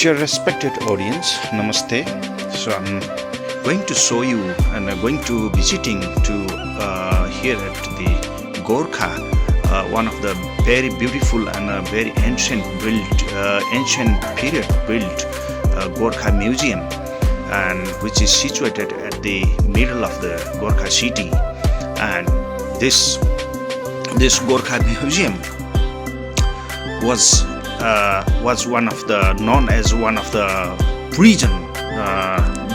Dear respected audience, Namaste. So I'm going to show you and I'm going to visiting to here at the Gorkha, one of the very beautiful and very ancient period built Gorkha Museum, and which is situated at the middle of the Gorkha city. And this Gorkha Museum was one of the known as one of the prison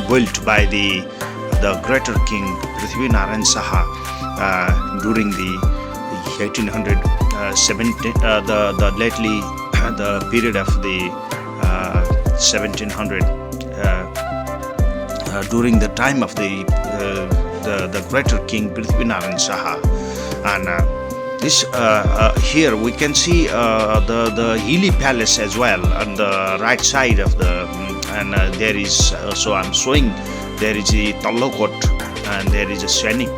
built by the Greater King Prithivi Narayan Shah during the 1870 the lately the period of the 1700 during the time of the Greater King Prithivi Narayan Shah. And this here we can see the hilly palace as well on the right side of the and there is so I'm showing there is a Thulo and there is a scenic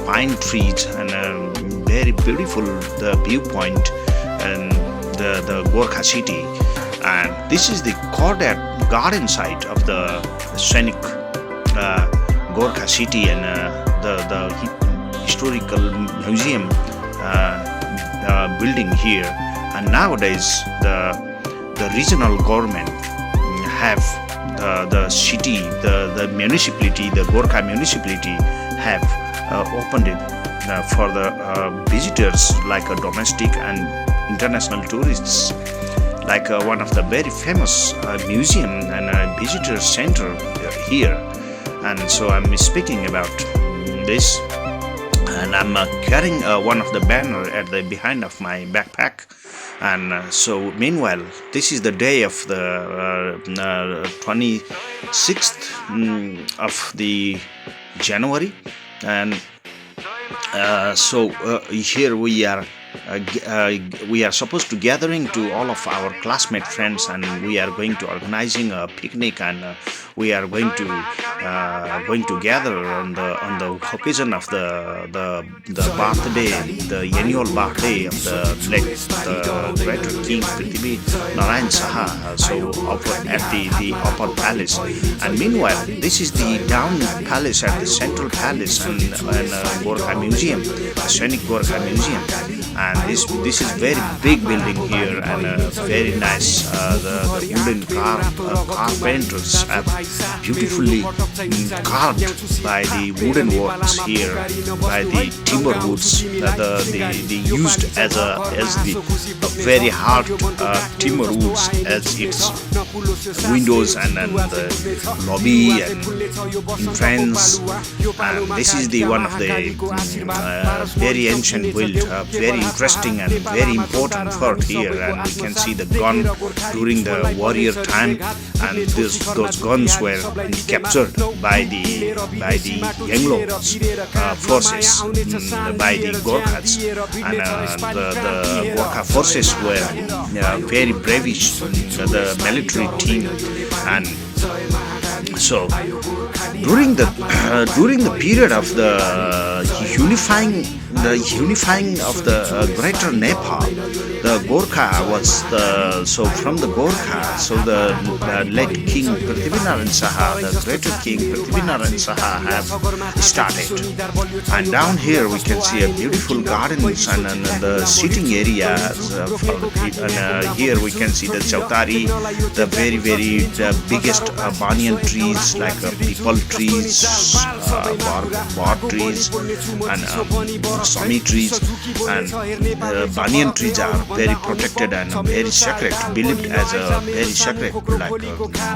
pine trees and very beautiful the viewpoint and the Gorkha city. And this is the garden site of the scenic Gorkha city and the historical museum building here. And nowadays the regional government have the city, the municipality, the Gorkha municipality have opened it for the visitors like domestic and international tourists, like one of the very famous museum and visitor center here. And so I'm speaking about this, and I'm carrying one of the banner at the behind of my backpack. And so meanwhile, this is the day of the 26th of the January, and so here we are supposed to gathering to all of our classmate friends, and we are going to organizing a picnic, and we are going to gather on the occasion of the birthday, the annual birthday of the Greater King Prithivi Narayan Shah. So at the upper palace, and meanwhile this is the down palace at the central palace and Gorkha Museum, the scenic Gorkha Museum. And this is very big building here, and very nice. The wooden carpenters have beautifully carved by the wooden works here, by the timber woods. They used as the very hard timber woods as its windows and the lobby and entrance. And this is the one of the very ancient build, very interesting and very important fort here. And we can see the gun during the warrior time, and those guns were captured by the Anglo forces, by the Gorkhas, and the Gorkha forces were very bravish, the military team. And so during the period of the unifying of the Greater Nepal, the Gorkha was from the Gorkha, so the late King Prithivi Narayan Shah, the Greater King Prithivi Narayan Shah have started. And down here we can see a beautiful gardens and the sitting areas for the people. And here we can see the Chautari, the very the biggest banyan trees like peepal trees, bar trees, and sami trees, and banyan trees are very protected and very sacred, believed as a very sacred, like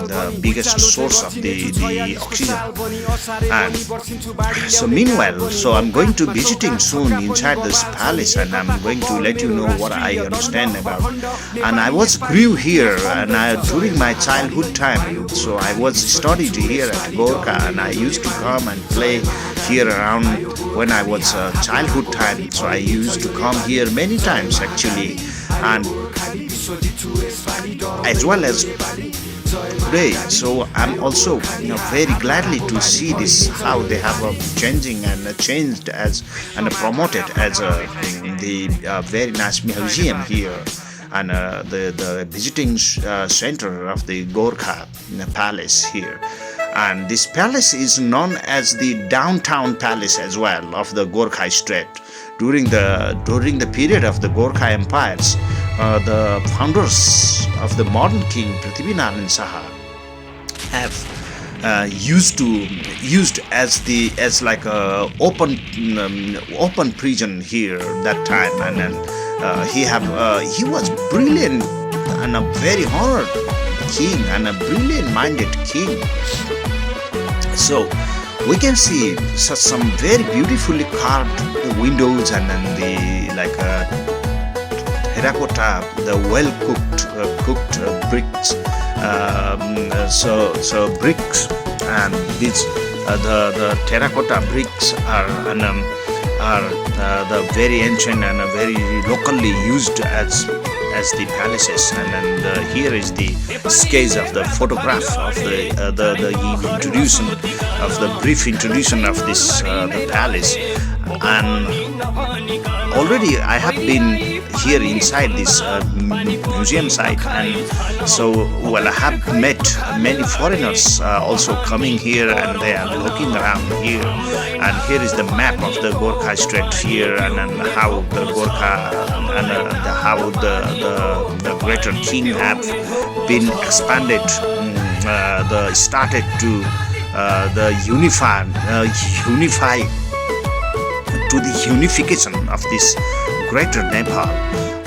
the biggest source of the oxygen. And so meanwhile, so I'm going to visiting soon inside this palace, and I'm going to let you know what I understand about. And I grew here, and during my childhood time, so I was studied here at Gorkha, and I used to come and play here around when I was childhood time. So I used to come here many times actually, and as well as today. So I'm also very gladly to see this, how they have changing and changed as and promoted as the very nice museum here. and the visiting center of the Gorkha Palace here. And this palace is known as the downtown palace as well of the Gorkha state. During the period of the Gorkha empires, the founders of the modern King Prithivi Narayan Shah have used as like a open prison here that time, and then he was brilliant and a very honored king and a brilliant minded king. So we can see some very beautifully carved windows, and then the like terracotta, the well cooked bricks. So bricks, and these the terracotta bricks are the very ancient and very locally used as the palaces. And then here is the sketch of the photograph of the introduction of the brief introduction of this the palace. And already I have been here inside this museum site, and so I have met many foreigners also coming here, and they are looking around here. And here is the map of the Gorkha state here, and how the Gorkha and how the Greater King have been expanded, started to the unify to the unification of this Greater Nepal.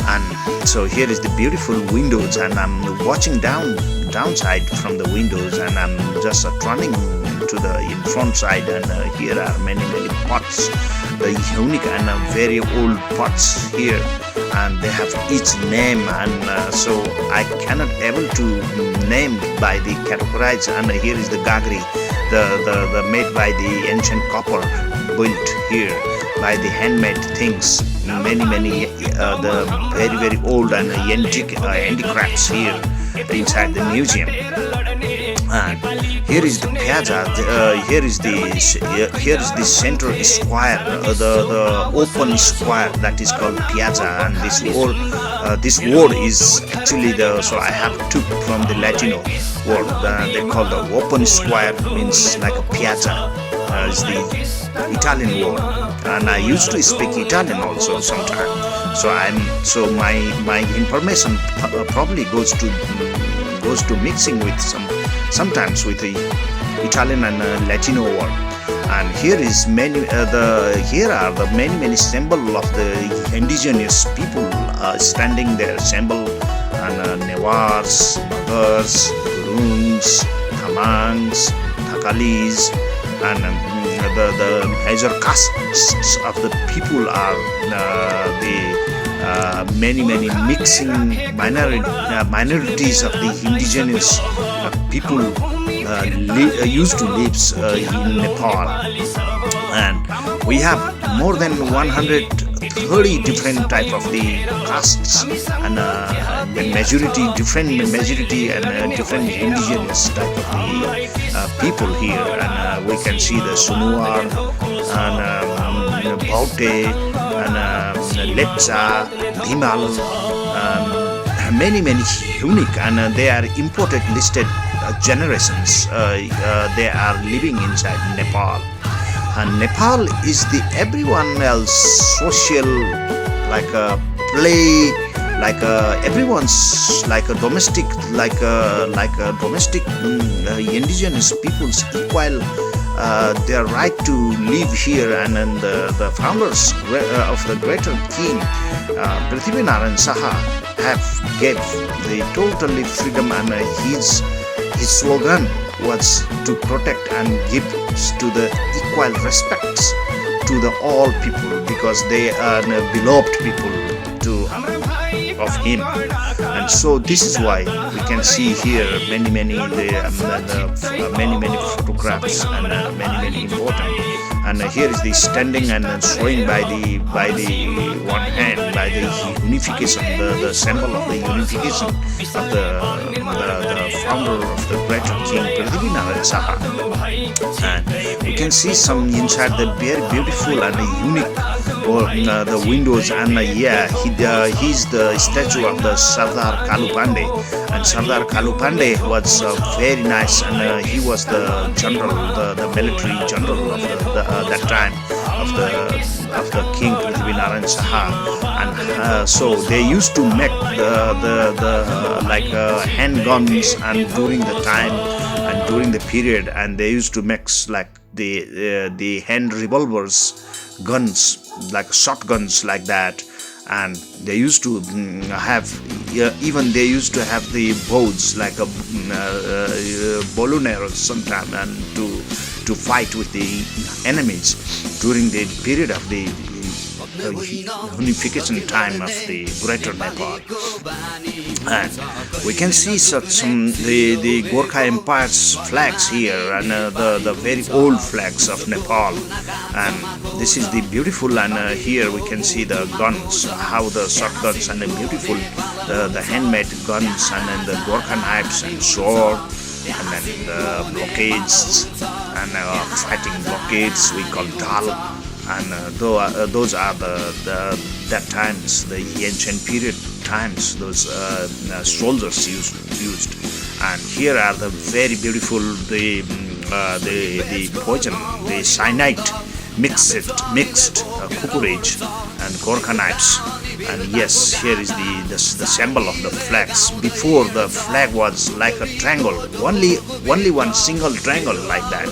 And so here is the beautiful windows, and I'm watching downside from the windows, and I'm just turning to the in front side, and here are many pots, the unique and very old pots here, and they have each name, and so I cannot able to name by the categorize. And here is the gagri, the made by the ancient copper, built here by the handmade things, many the very old and antique handicrafts here inside the museum. And here is the piazza. Here is the center square, the open square that is called piazza. And this word is actually so I have took from the Latino word. They call the open square means like a piazza. Is the Italian word, and I used to speak Italian also sometimes. So my information probably goes to mixing with sometimes with the Italian and Latino word. And here is here are the many symbol of the indigenous people standing there, symbol and Newars, Magars, Gurungs, Tamangs, Thakalis, and the major castes of the people are the many mixing minorities of the indigenous people used to live in Nepal. And we have more than 130 different type of the castes, and different majority and different indigenous type of the people here. And we can see the Sunuar and Baute and Lepcha, Dhimal, many unique, and they are imported listed generations. They are living inside Nepal. And Nepal is the everyone else social, like a play, like everyone's like a domestic, like a domestic indigenous people's equal their right to live here. And then the founders of the Greater King Prithivi Narayan Shah have gave the totally freedom, and his slogan was to protect and give to the equal respects to the all people, because they are beloved people of him. And so this is why we can see here many photographs and many important. And here is the standing and showing by the one hand by the unification, the symbol of the unification of the founder of the Greater King Prithivi Narayan Shah. And we can see some inside the very beautiful and unique the windows, and he's the statue of the Sardar Kalu Pandey, and Sardar Kalu Pandey was very nice, and he was the general, the military general of that time of the King Prithivi Narayan Shah, and so they used to make the like handguns, and during the time and during the period, and they used to make like the hand revolvers, guns like shotguns like that, and they used to have even they used to have the bows like a bolonero sometime, and to fight with the enemies during the period of the unification time of the Greater Nepal. And we can see some the Gorkha Empire's flags here, and the very old flags of Nepal, and this is the beautiful, and here we can see the guns, how the shotguns and the beautiful the handmade guns, and then the Gorkha knives and sword, and then the blockades, and fighting blockades we call dal, and those are the that times, the ancient period times, those soldiers used. And here are the very beautiful the poison, the cyanide mixed cucurage and Gorkha knives. And yes, here is the symbol of the flags. Before, the flag was like a triangle, only one single triangle like that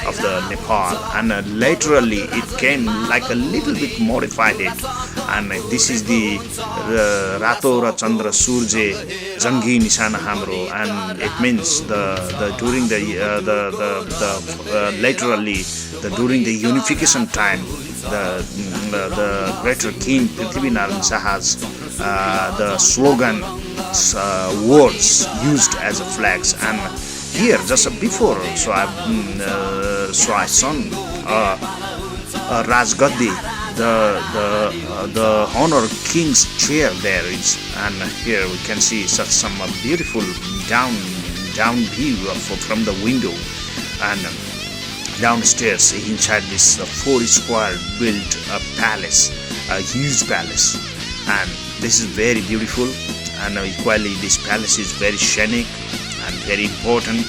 of the Nepal, and laterally it came like a little bit modified it, and this is the Rato ra Chandra Surje Jangi Nishana Hamro, and it means the during the laterally during the unification time, the greater King Prithivi Narayan Shah's the slogan words used as flags. And here just before, so I saw Raj Gaddi, the honor king's chair there is, and here we can see such some beautiful down view from the window, and downstairs inside this 4 square built palace, a huge palace, and this is very beautiful, and equally this palace is very scenic and very important,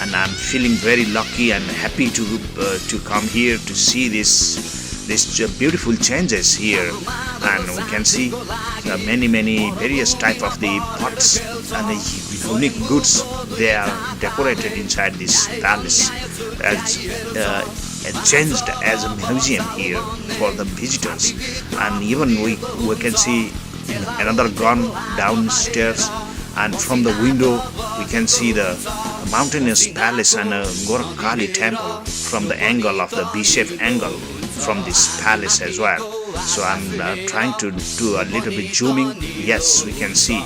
and I'm feeling very lucky and happy to come here to see this beautiful changes here. And we can see many various type of the pots and the unique goods they are decorated inside this palace, as changed as a museum here for the visitors. And even we can see another gun downstairs, and from the window we can see the mountainous palace and a Gorkha Kali temple from the angle of the V-shaped angle from this palace as well. So I'm trying to do a little bit zooming. Yes, we can see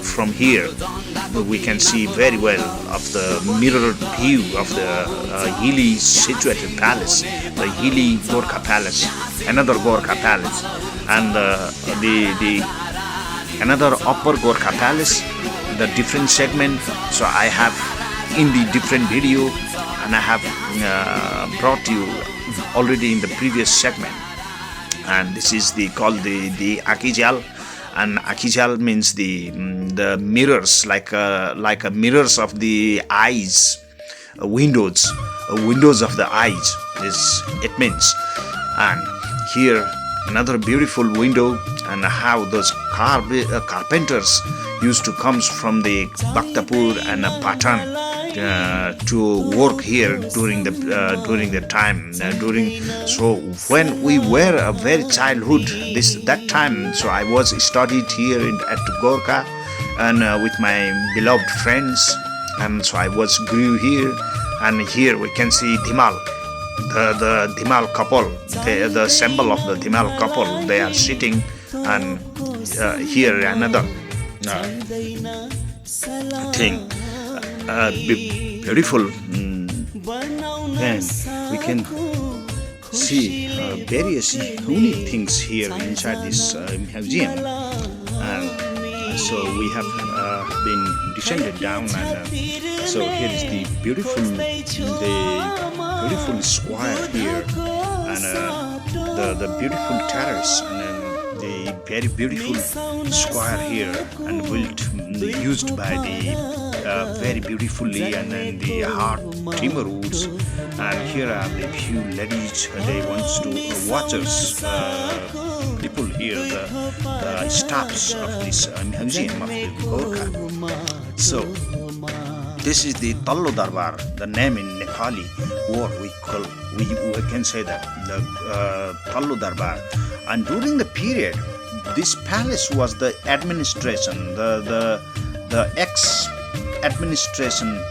from here we can see very well of the mirrored view of the hilly situated palace, the hilly Gorkha palace, another Gorkha palace, and the another upper Gorkha palace, the different segment. So I have in the different video, and I have brought you already in the previous segment. And this is called the Akijal, and Akijal means the mirrors, like a mirrors of the eyes, windows of the eyes is it means. And here another beautiful window, and how those carpenters used to come from the Bhaktapur and Patan to work here during the time so when we were a very childhood that time. So I was studied here at Gorkha, and with my beloved friends, and so I was grew here. And here we can see Dhimal, the Dhimal couple, the symbol of the Dhimal couple, they are sitting. And here another thing, beautiful, and we can see various unique things here inside this museum. And so we have been descended down, and so here is the beautiful square here, and the beautiful terrace, and then the very beautiful square here, and built used by the very beautifully, and then the hard timber woods. And here are the few ladies, they wants to watch us people here, the staffs of this museum of the Gorkha. So this is the Thulo Darbar, the name in Nepali, or we can say that the Thulo Darbar. And during the period, this palace was the administration, the ex-administration,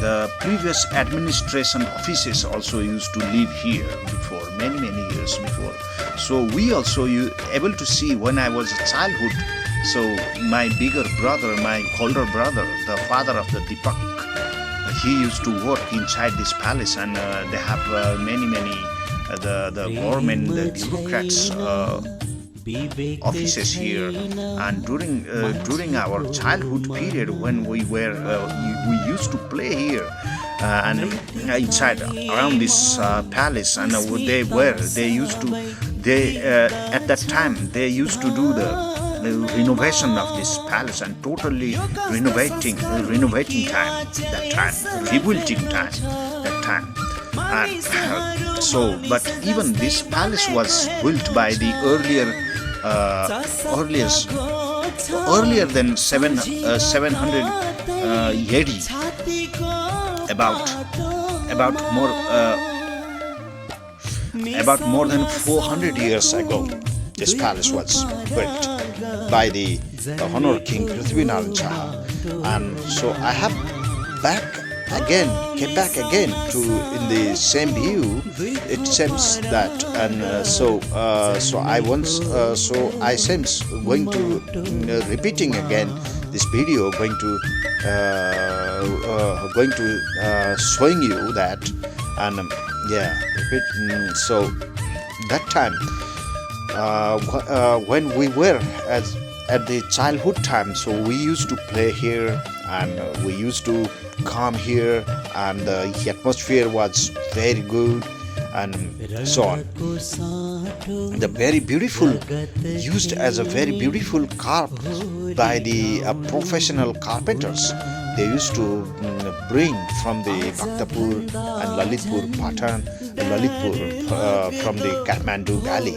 the previous administration offices also used to live here before, many years before. So we also able to see when I was a childhood. So my bigger brother, my older brother, the father of the Deepak, he used to work inside this palace, and they have many the government, the bureaucrats offices here. And during our childhood period, when we used to play here and inside around this palace, and at that time they used to do the renovation of this palace, and totally renovating time, rebuilding time that time. And but even this palace was built by the earlier than 700 AD, about more than 400 years ago. This palace was built by the Honor King Prithivi Narayan Shah. And so I have came back again to in the same view. It seems that, and so I seems going to repeating again this video, going to showing you that, and so that time when we were at the childhood time, so we used to play here, and we used to come here, and the atmosphere was very good, and so on. The very beautiful, used as a very beautiful carp by the professional carpenters. They used to bring from the Bhaktapur and Lalitpur, from the Kathmandu Valley,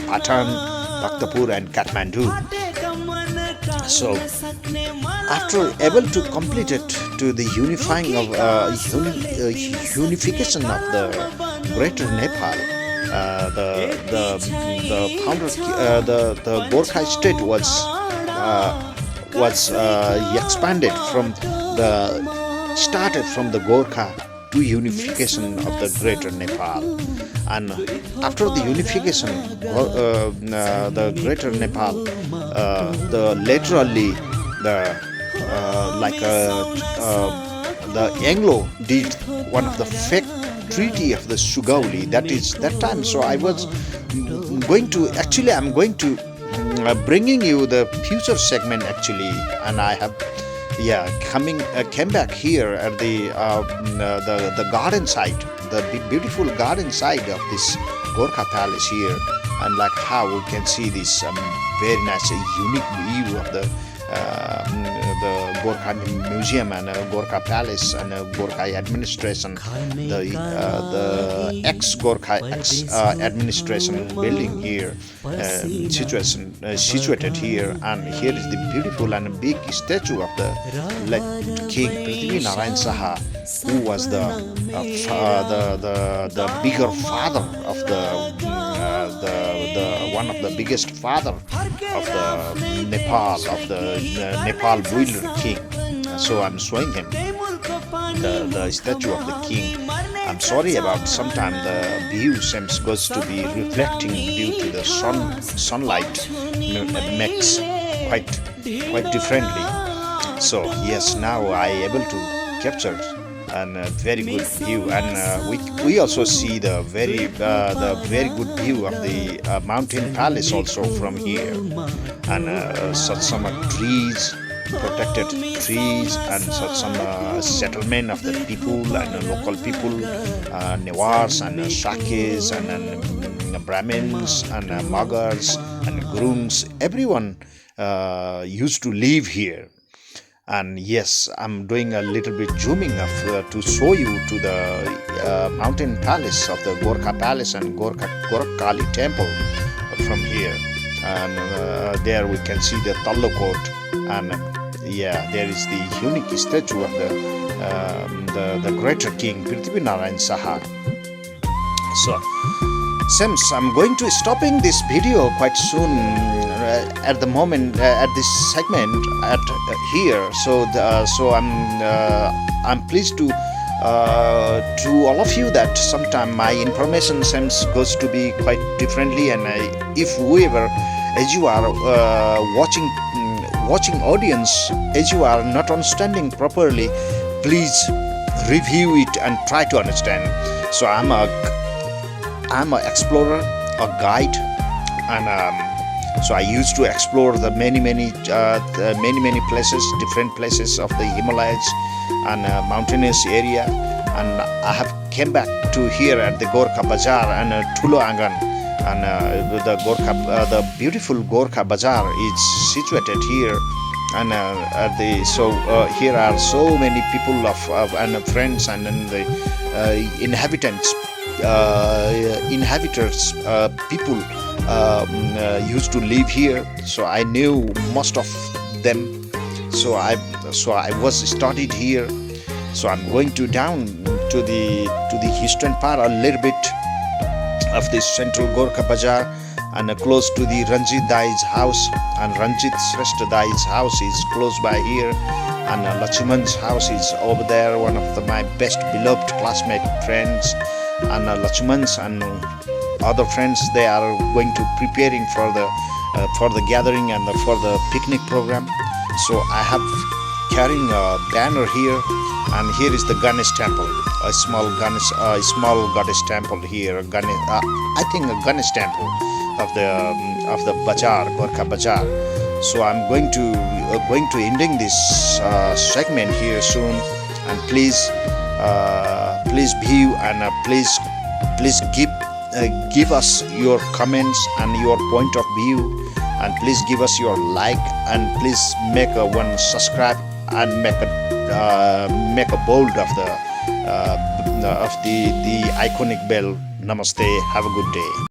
Patan, Bhaktapur and Kathmandu. So after able to complete it to the unifying of unification of the Greater Nepal, the founder, the Gorkha state was expanded started from the Gorkha to unification of the Greater Nepal. And after the unification, the Greater Nepal, the Anglo did one of the fake treaty of the Sugauli. That time. So I was going to I'm going to bringing you the future segment actually, and I have came back here at the garden side, the beautiful garden side of this Gorkha Palace here, and like how we can see this very nice, unique view of the Gorkha Museum and Gorkha Palace and Gorkha administration, the ex-Gorkha administration building here, situated here. And here is the beautiful and big statue of the late King Prithivi Narayan Shah, who was the bigger father of the one of the biggest father of the Nepal, of the Nepal ruler king. So I'm showing him the statue of the king. I'm sorry about sometimes the view seems goes to be reflecting due to the sunlight makes quite differently. So yes, now I able to capture and very good view, and we also see the very good view of the mountain palace also from here, and some trees protected trees, and some settlement of the people and local people, Newars and Shakis and Brahmins and Magars and Gurungs. Everyone used to live here. And yes, I'm doing a little bit zooming to show you to the mountain palace of the Gorkha Palace and Gorkha Kali Temple from here. And there we can see the Thulo Court, and yeah, there is the unique statue of the Greater King Prithivi Narayan Shah. So, Sims, I'm going to stopping this video quite soon. At the moment, at this segment at here. So I'm pleased to all of you that sometime my information seems goes to be quite differently, and if whoever as you are watching audience, as you are not understanding properly, please review it and try to understand. So I'm a explorer, a guide, and so I used to explore the many places, different places of the Himalayas and mountainous area, and I have came back to here at the Gorkha Bazar and Thulo Aangaan, and the beautiful Gorkha Bazar is situated here, and here are so many people and friends and the inhabitants, people used to live here. So I knew most of them. So I was studied here. So I'm going to down to the eastern part a little bit of the central Gorkha Bazar, and close to the Ranjit Dai's house, and Ranjit Shrestha Dai's house is close by here, and Lachuman's house is over there, one of my best beloved classmate friends, and Lachuman's and other friends, they are going to preparing for the gathering and for the picnic program. So I have carrying a banner here, and here is the Ganesh temple, a small goddess temple here. I think a Ganesh temple of the Bazar, Gorkha Bazar. So I'm going to ending this segment here soon, and please view and please give us your comments and your point of view, and please give us your like, and please make one subscribe and make a bold of the iconic bell. Namaste. Have a good day.